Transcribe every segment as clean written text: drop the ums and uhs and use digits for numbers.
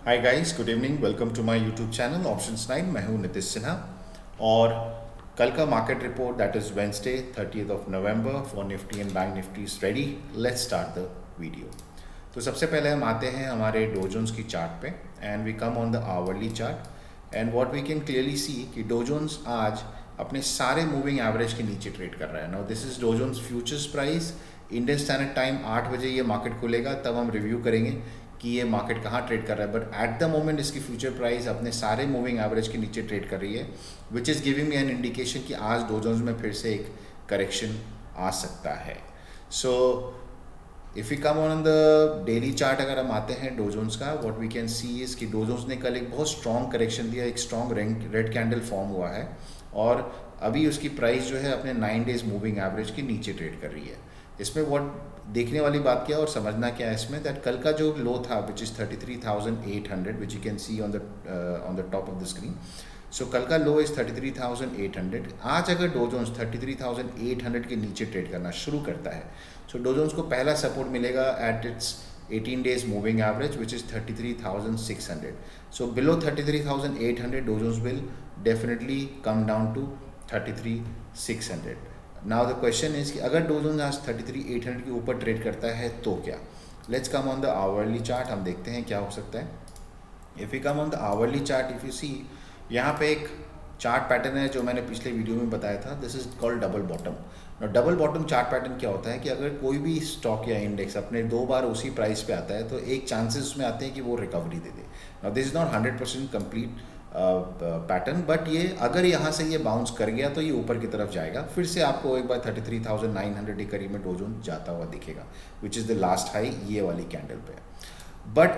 Hi guys, good evening. Welcome to my YouTube channel options 9। मैं हूं नितिश सिन्हा और कल का market report that is Wednesday 30th of November for Nifty and bank Nifty is ready. Let's start the video. तो सबसे पहले हम आते हैं हमारे डो जोन्स की चार्ट पे and we come on the hourly chart and what we can clearly see कि डो जोन्स आज अपने सारे मूविंग एवरेज के नीचे ट्रेड कर रहा है। Now this is Dow Jones futures price. Indian standard time 8 बजे ये मार्केट खुलेगा, तब हम रिव्यू करेंगे कि ये मार्केट कहाँ ट्रेड कर रहा है। बट एट द मोमेंट इसकी फ्यूचर प्राइस अपने सारे मूविंग एवरेज के नीचे ट्रेड कर रही है, which is giving me an indication कि आज डो जोन्स में फिर से एक करेक्शन आ सकता है। So if you come on the daily chart, अगर हम आते हैं डो जोन्स का, what we can see is कि डो जोन्स ने कल एक बहुत स्ट्रॉन्ग करेक्शन दिया, एक स्ट्रॉन्ग रेड कैंडल फॉर्म हुआ है और अभी उसकी प्राइस जो है अपने 9 डेज मूविंग एवरेज के नीचे ट्रेड कर रही है। इसमें व्हाट देखने वाली बात क्या और समझना क्या है इसमें, दैट कल का जो लो था which is 33,800 which you can see on the top of the screen. So कल का लो इज़ 33,800। आज अगर डो जोन्स 33,800 के नीचे ट्रेड करना शुरू करता है, सो डो जोन्स को पहला सपोर्ट मिलेगा at its 18 days moving average which is 33,600। So below 33,800 Dow Jones will definitely come down to 33,600। Now the question is कि अगर डो जोन्स आज 33,800 के ऊपर ट्रेड करता है तो क्या। Let's come on the hourly chart, हम देखते हैं क्या हो सकता है। If you come on the hourly chart, if you see यहाँ पे एक चार्ट पैटर्न है जो मैंने पिछले वीडियो में बताया था, this is called double bottom. Double bottom chart pattern क्या होता है कि अगर कोई भी स्टॉक या इंडेक्स अपने 2 बार उसी प्राइस पे आता है तो एक चांसेस उसमें आते हैं कि वो recovery they they. Now this is not 100% complete pattern, but ये अगर यहाँ से ये बाउंस कर गया तो ये ऊपर की तरफ जाएगा, फिर से आपको एक बार 33,900 के करीब में डो जोन जाता हुआ दिखेगा, which is the last high ये वाली कैंडल पे। बट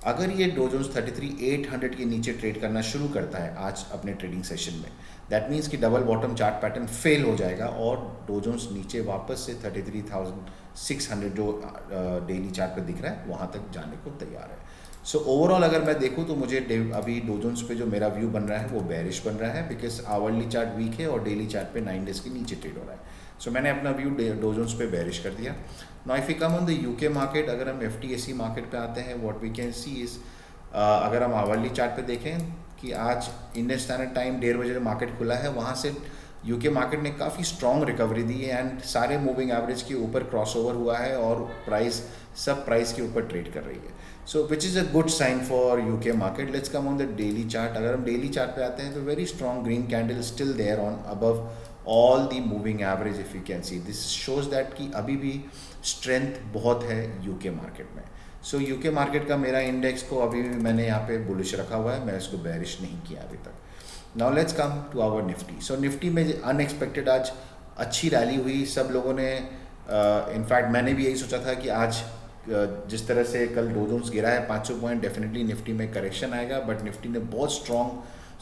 अगर ये डो जोन्स 33,800 के नीचे ट्रेड करना शुरू करता है आज अपने ट्रेडिंग सेशन में, दैट मीन्स कि double bottom chart pattern fail हो जाएगा और डो जोन्स नीचे वापस से 33,600 जो डेली चार्ट पे दिख रहा है वहाँ तक जाने को तैयार है। सो ओवरऑल अगर मैं देखूँ तो मुझे अभी डो जोन्स पे जो मेरा व्यू बन रहा है वो बेरिश बन रहा है, बिकॉज आवरली चार्ट वीक है और डेली चार्ट पे 9 डेज के नीचे ट्रेड हो रहा है। सो मैंने अपना व्यू डो जोन्स पे बेरिश कर दिया। Now if you come on the UK market, अगर हम FTSE मार्केट पे आते हैं, what we can see is अगर हम आवरली चार्ट पे देखें कि आज इंडियन स्टैंडर्ड टाइम 1:30 बजे मार्केट खुला है, वहाँ से यूके मार्केट ने काफ़ी स्ट्रॉन्ग रिकवरी दी है एंड सारे मूविंग एवरेज के ऊपर क्रॉसओवर हुआ है और प्राइस सब प्राइस के ऊपर ट्रेड कर रही है। So which is a good sign for UK market. Let's come on the daily chart. अगर हम डेली चार्ट पे आते हैं तो very strong green candle still there on above all the moving average. If you can see this shows that कि अभी भी strength बहुत है यूके मार्केट में। सो यूके मार्केट का मेरा इंडेक्स को अभी भी मैंने यहाँ पे बुलिश रखा हुआ है, मैं इसको बेरिश नहीं किया अभी तक। Now let's come to our Nifty. सो निफ्टी में अनएक्सपेक्टेड आज अच्छी रैली हुई, सब लोगों ने इनफैक्ट मैंने भी यही सोचा था कि आज जिस तरह से कल डो जोन्स गिरा है 500 पॉइंट, डेफिनेटली निफ्टी में करेक्शन आएगा, बट निफ्टी ने बहुत स्ट्रॉन्ग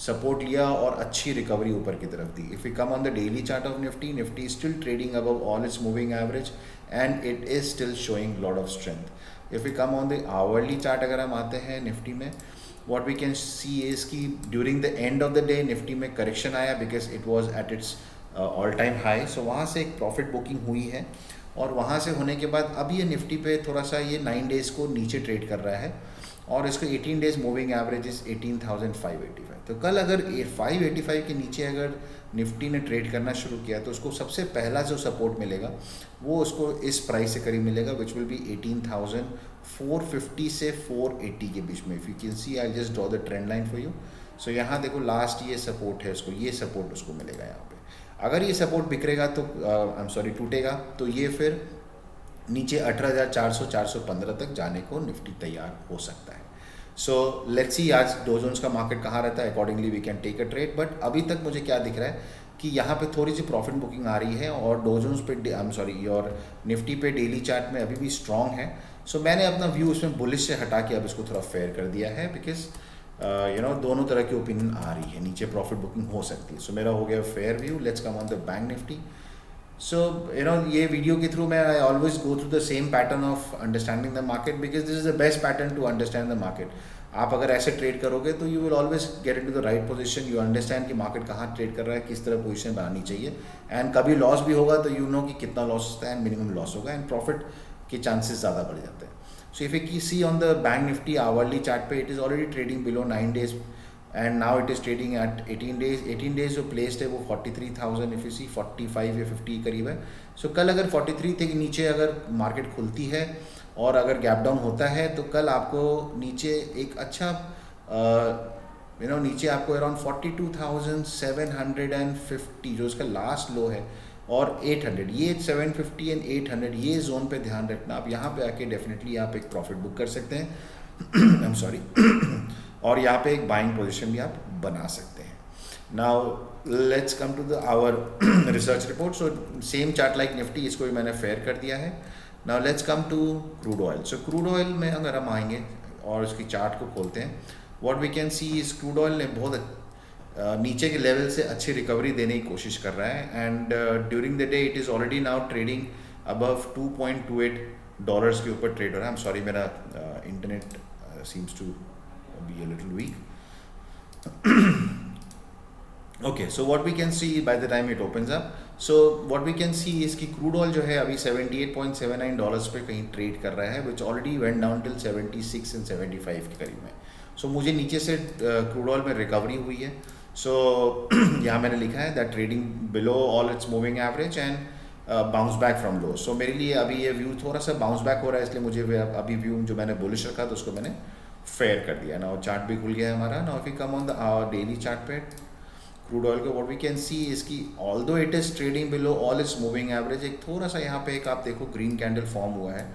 सपोर्ट लिया और अच्छी रिकवरी ऊपर की तरफ दी। If you come on the daily chart of Nifty, Nifty still trading above all its moving average and it is still showing lot of strength. If you come on the hourly chart, अगर हम आते हैं Nifty में, what we can see is कि during the end of the day Nifty में correction आया because it was at its all time high. So वहाँ से एक प्रॉफिट बुकिंग हुई है और वहाँ से होने के बाद अब ये निफ्टी पे थोड़ा सा ये 9 डेज़ को नीचे ट्रेड कर रहा है और इसको 18 डेज मूविंग एवरेज इज 18,585। तो कल अगर 585 के नीचे अगर निफ्टी ने ट्रेड करना शुरू किया तो उसको सबसे पहला जो सपोर्ट मिलेगा वो उसको इस प्राइस से करीब मिलेगा, विच विल बी 18,450 से 480 के बीच में। If you can see I just draw the trend line for you. So यहाँ देखो लास्ट ये सपोर्ट है, उसको ये सपोर्ट उसको मिलेगा यहाँ पे। अगर ये सपोर्ट बिखरेगा तो टूटेगा तो ये फिर नीचे 18,400 415 तक जाने को निफ्टी तैयार हो सकता है। सो लेट्स सी आज डो जोन्स का मार्केट कहाँ रहता है, accordingly we can take a trade. But अभी तक मुझे क्या दिख रहा है कि यहाँ पे थोड़ी सी प्रॉफिट बुकिंग आ रही है और डो जोन्स पे और निफ्टी पे डेली चार्ट में अभी भी स्ट्रॉन्ग है। सो मैंने अपना व्यू उसमें बुलिश से हटा के अब इसको थोड़ा फेयर कर दिया है, बिकॉज दोनों तरह की ओपिनियन आ रही है, नीचे प्रॉफिट बुकिंग हो सकती है। सो मेरा हो गया fair view. Let's come on the bank Nifty. So ये वीडियो के थ्रू मैं I always go through the same pattern of understanding the market, because this is the best pattern to understand the market. आप अगर ऐसे trade करोगे तो you will always get into the right position, you understand कि market कहाँ trade कर रहा है, किस तरह पोजीशन बनानी चाहिए, एंड कभी लॉस भी होगा तो यू नो कि कितना लॉस होता है एंड मिनिमम लॉस होगा एंड प्रॉफिट के चांसेस ज़्यादा बढ़ जाते हैं। So if you see on the Bank Nifty hourly chart पे, it is already trading below 9 days and now it is trading at 18 days. 18 days जो placed है वो 43,000, if you see 45 या 50 करीब है. So कल अगर 43 के नीचे अगर मार्केट खुलती है और अगर गैप डाउन होता है तो कल आपको नीचे एक अच्छा नीचे आपको अराउंड 42,750 जो इसका लास्ट लो है और 800, ये 750 एंड 800 ये जोन पे ध्यान रखना. आप यहाँ पे आके डेफिनेटली आप एक प्रॉफिट बुक कर सकते हैं. आई एम सॉरी. और यहाँ पे एक बाइंग पोजीशन भी आप बना सकते हैं. Now let's come to the our research report. So same chart like Nifty, इसको भी मैंने फेयर कर दिया है. Now let's come to crude oil. So crude oil में अगर हम आएंगे और इसकी चार्ट को खोलते हैं, what we can see is crude oil ने बहुत नीचे के लेवल से अच्छी रिकवरी देने की कोशिश कर रहा है. And during the day it is already now trading above $2.28 के ऊपर ट्रेड हो रहा है. आई एम सॉरी, मेरा internet seems to be a little weak. Okay, so what we can see by the time it opens up, so what we can see is कि crude oil जो है अभी $78.79 पे कहीं ट्रेड कर रहा है, which already went down till 76 and 75 के करीब में. So मुझे नीचे से क्रूड ऑयल में रिकवरी हुई है. So यहाँ मैंने लिखा है that trading below all its moving average and bounce back from low. So मेरे लिए अभी ये व्यू थोड़ा सा बाउंस बैक हो रहा है, इसलिए मुझे अभी व्यू जो मैंने बुलिश रखा तो उसको मैंने फेयर कर दिया. नाउ चार्ट भी खुल गया है हमारा. Now if you come on the daily chart पे क्रूड ऑयल को, व्हाट वी कैन सी इसकी although it is trading below all its moving average, एक थोड़ा सा यहाँ पे एक आप देखो ग्रीन कैंडल फॉर्म हुआ है.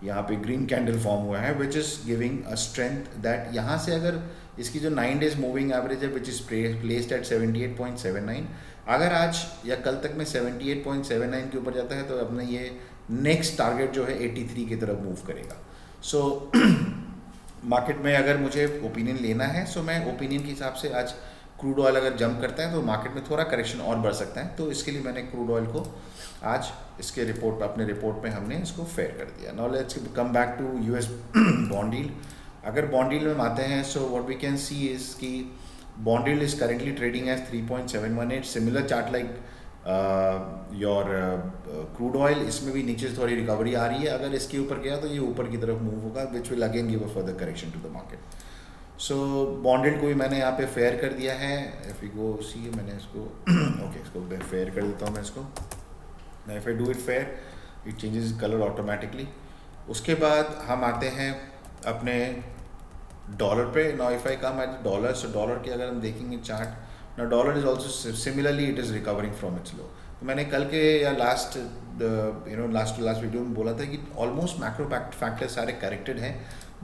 यहाँ पे ग्रीन कैंडल फॉर्म हुआ है which is giving a strength that यहाँ से अगर इसकी जो 9 डेज मूविंग एवरेज है विच इज़ प्लेस्ड एट 78.79, अगर आज या कल तक में 78.79 के ऊपर जाता है तो अपना ये नेक्स्ट टारगेट जो है 83 की तरफ मूव करेगा. सो मार्केट में अगर मुझे ओपिनियन लेना है, सो मैं ओपिनियन के हिसाब से आज क्रूड ऑयल अगर जंप करता है तो मार्केट में थोड़ा करेक्शन और बढ़ सकता है. तो इसके लिए मैंने क्रूड ऑयल को आज इसके अपने रिपोर्ट में हमने इसको फेयर कर दिया. Now let's come back to US bond yield. अगर बॉन्ड यील्ड में आते हैं, so what we can see is कि bond yield is currently trading as 3.718. Similar chart like your crude oil, इसमें भी नीचे से थोड़ी रिकवरी आ रही है. अगर इसके ऊपर गया तो ये ऊपर की तरफ मूव होगा which will again give a further correction to the market. So bond yield को भी मैंने यहाँ पे फेयर कर दिया है. इफ यू गो सी, मैंने इसको ओके इसको फेयर कर देता हूँ मैं इसको. If I do it fair it changes colour automatically. उसके बाद हम आते हैं अपने डॉलर पे. Now if I come at dollar, so dollar के अगर हम देखेंगे chart, now dollar is also similarly it is recovering from its low. तो मैंने कल के या लास्ट वीडियो में बोला था कि ऑलमोस्ट मैक्रो फैक्टर्स सारे करेक्टेड हैं,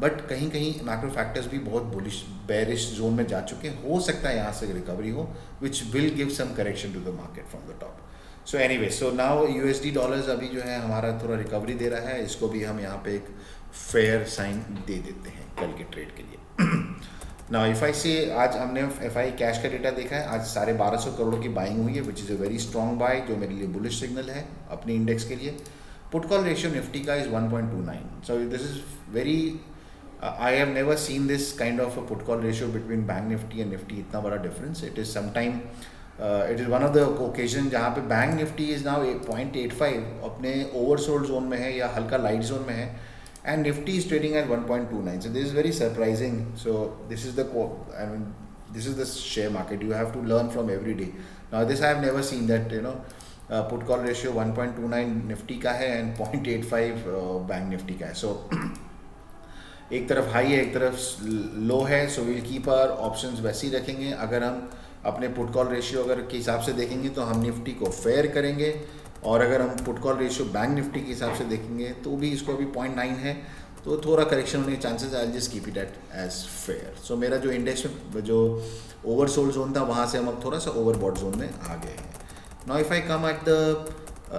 बट कहीं कहीं मैक्रो फैक्टर्स भी बहुत बुलिश बेरिश जोन में जा चुके हैं. हो सकता है यहाँ से रिकवरी हो which will give some correction to the market from the top. So anyway, so now USD dollars अभी जो है हमारा थोड़ा रिकवरी दे रहा है. इसको भी हम यहाँ पे एक फेयर साइन दे देते हैं कल के ट्रेड के लिए. नाउ एफ आई से आज हमने एफ आई कैश का डेटा देखा है. आज 1250 करोड़ की बाइंग हुई है विच is a very strong bye, जो मेरे लिए बुलिश सिग्नल है अपने इंडेक्स के लिए. पुट कॉल रेशियो निफ्टी का is 1.29. So this is very I have never seen this kind of a put call ratio between Bank Nifty and Nifty. इतना बड़ा difference. It is sometime it is one of the occasion जहाँ पे Bank Nifty is now 0.85 अपने oversold zone में है या हल्का light zone में है, and Nifty is trading at 1.29. So this is very surprising. So this is this is the share market. You have to learn from every day. Now this I have never seen that put call ratio 1.29 Nifty का है and 0.85 Bank Nifty का है. So एक तरफ high है एक तरफ low है. So will keep our options वैसे ही रखेंगे. अगर हम अपने पुट कॉल रेशियो अगर के हिसाब से देखेंगे तो हम निफ्टी को फेयर करेंगे, और अगर हम put call ratio bank Nifty के हिसाब से देखेंगे तो भी इसको अभी 0.9 है, तो थोड़ा करेक्शन होने के chances. I just keep it at as fair. So मेरा जो इंडेक्स में जो ओवरसोल्ड जोन था वहाँ से हम अब थोड़ा सा ओवरबॉट जोन में आ गए हैं. Now if I come at the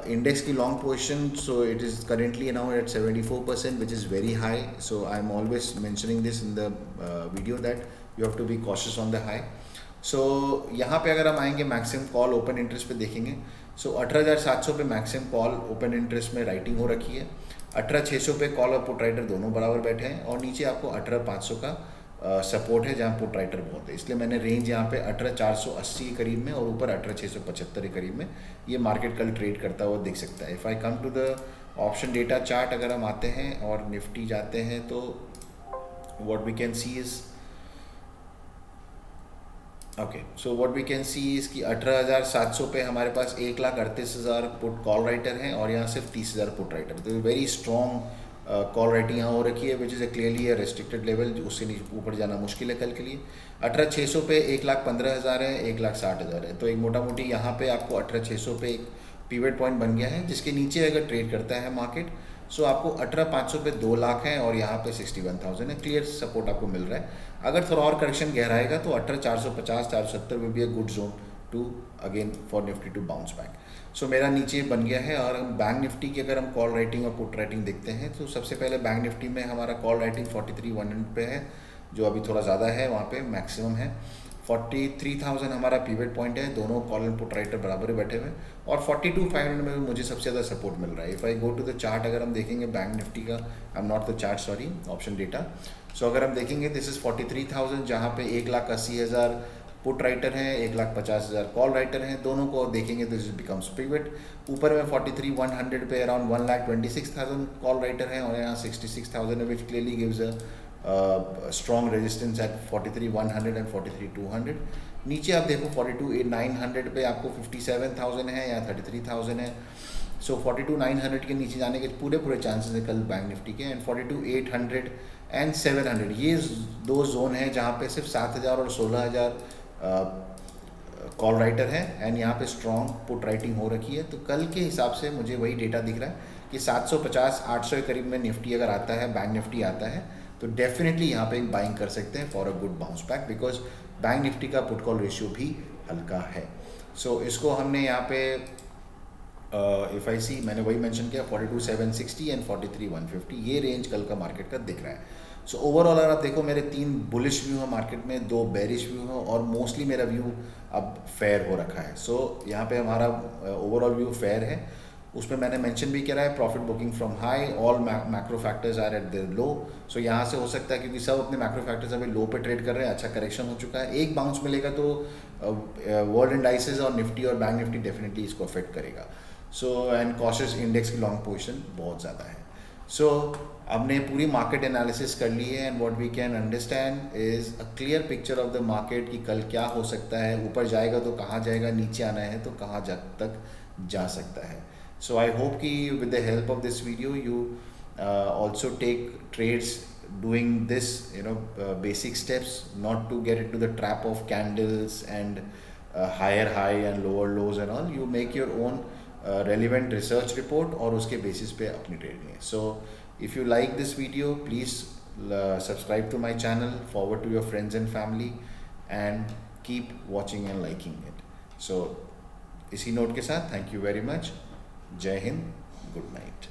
index की long position, so it is currently now at 74%, which is very high. So I'm always mentioning this in the video that you have to be cautious on the high. So यहाँ पे अगर हम आएंगे maximum call open interest पे देखेंगे, so 18,700 पे maximum call open interest में writing हो रखी है. 18,600 पे कॉल और पुट राइटर दोनों बराबर बैठे हैं, और नीचे आपको 18,500 का सपोर्ट है जहाँ पुट राइटर बहुत है. इसलिए मैंने रेंज यहाँ पे 18,480 के करीब में और ऊपर 18,675 के करीब में ये मार्केट कल ट्रेड करता हुआ दिख सकता है. If I come to the option data chart अगर हम आते हैं और निफ्टी जाते हैं तो what we can see is okay, so what we can see is कि 18,700 पे हमारे पास 1,38,000 पुट कॉल राइटर हैं और यहाँ सिर्फ 30,000 पुट राइटर। तो वेरी स्ट्रॉन्ग कॉल राइटिंग यहाँ हो रखी है which is clearly A restricted level, उससे ऊपर जाना मुश्किल है कल के लिए। 18,600 पे 1,15,000 है, 1,60,000 है, तो एक मोटा मोटी यहाँ पे आपको 18,600 पे एक पीवट पॉइंट बन गया है, जिसके नीचे अगर ट्रेड करता है मार्केट सो आपको 18,500 पे 2 लाख है और यहाँ पे 61,000 है, क्लियर सपोर्ट आपको मिल रहा है। अगर थोड़ा और करेक्शन गहराएगा तो 18,450 470 will be a good zone to again for Nifty to bounce back. So मेरा नीचे बन गया है। और बैंक निफ्टी की अगर हम कॉल राइटिंग और पुट राइटिंग देखते हैं तो सबसे पहले बैंक निफ्टी में हमारा कॉल राइटिंग 43,100 पे है, जो अभी थोड़ा ज़्यादा है, वहाँ पे मैक्सिमम है। 43,000 हमारा पीवट पॉइंट है, दोनों कॉल एंड पुट राइटर बराबर बैठे हुए, और 42,500 में भी मुझे सबसे ज़्यादा सपोर्ट मिल रहा है। If I go to the chart, अगर हम देखेंगे बैंक निफ्टी का, I am not the chart sorry, option data. So अगर हम देखेंगे दिस इज़ 43,000, जहाँ पे 1,80,000 पुट राइटर हैं, 1,50,000 कॉल राइटर हैं, दोनों को देखेंगे तो दिस बिकम्स पिवट। ऊपर में 43,100 पे अराउंड 1,26,000 कॉल राइटर हैं और यहाँ 66,000 है, विच clearly gives a strong resistance at 43,100 and 43,200। नीचे आप देखो 42,900 पे आपको 57,000 है या 33,000 है। सो 42,900 के नीचे जाने के पूरे चांसेस है कल बैंक निफ्टी के। एंड 42,800 एंड 700 ये दो जोन हैं जहाँ पे सिर्फ 7,000 और 16,000 कॉल राइटर है एंड यहाँ पे स्ट्रॉन्ग पुट राइटिंग हो रखी है। तो कल के हिसाब से मुझे वही डेटा दिख रहा है कि 750-800 के करीब में निफ्टी अगर आता है, बैंक निफ्टी आता है, तो डेफिनेटली यहाँ पे एक बाइंग कर सकते हैं for a good bounce back, because bank Nifty का पुट कॉल रेशियो भी हल्का है। सो इसको हमने यहाँ पे इफ़ आई सी, मैंने वही मेंशन किया 42,760 एंड 43,150 ये रेंज कल का मार्केट का दिख रहा है। सो ओवरऑल अगर आप देखो मेरे 3 बुलिश व्यू हैं मार्केट में, 2 बेरिश व्यू हैं और मोस्टली मेरा व्यू अब फेयर हो रखा है। सो यहाँ पे हमारा ओवरऑल व्यू फेयर है। उसमें मैंने मेंशन भी किया है profit booking from high, all macro factors are at the low. So यहाँ से हो सकता है क्योंकि सब अपने मैक्रो फैक्टर्स अभी लो पे ट्रेड कर रहे हैं, अच्छा करेक्शन हो चुका है, एक बाउंस मिलेगा तो वर्ल्ड इंडाइसेस और निफ्टी और बैंक निफ्टी डेफिनेटली इसको अफेक्ट करेगा। सो एंड कॉशियस इंडेक्स की लॉन्ग पोजीशन बहुत ज़्यादा है। सो हमने पूरी मार्केट एनालिसिस कर ली है and what we can understand is a clear picture of the market कि कल क्या हो सकता है, ऊपर जाएगा तो कहाँ जाएगा, नीचे आना है तो कहाँ तक जा सकता है। So I hope कि with the help of this video you also take trades doing this basic steps, not to get into the trap of candles and higher high and lower lows and all. You make your own relevant research report और उसके basis पे अपनी trade लें। So if you like this video, please subscribe to my channel, forward to your friends and family and keep watching and liking it. So इसी note के साथ thank you very much. जय Hind, good night.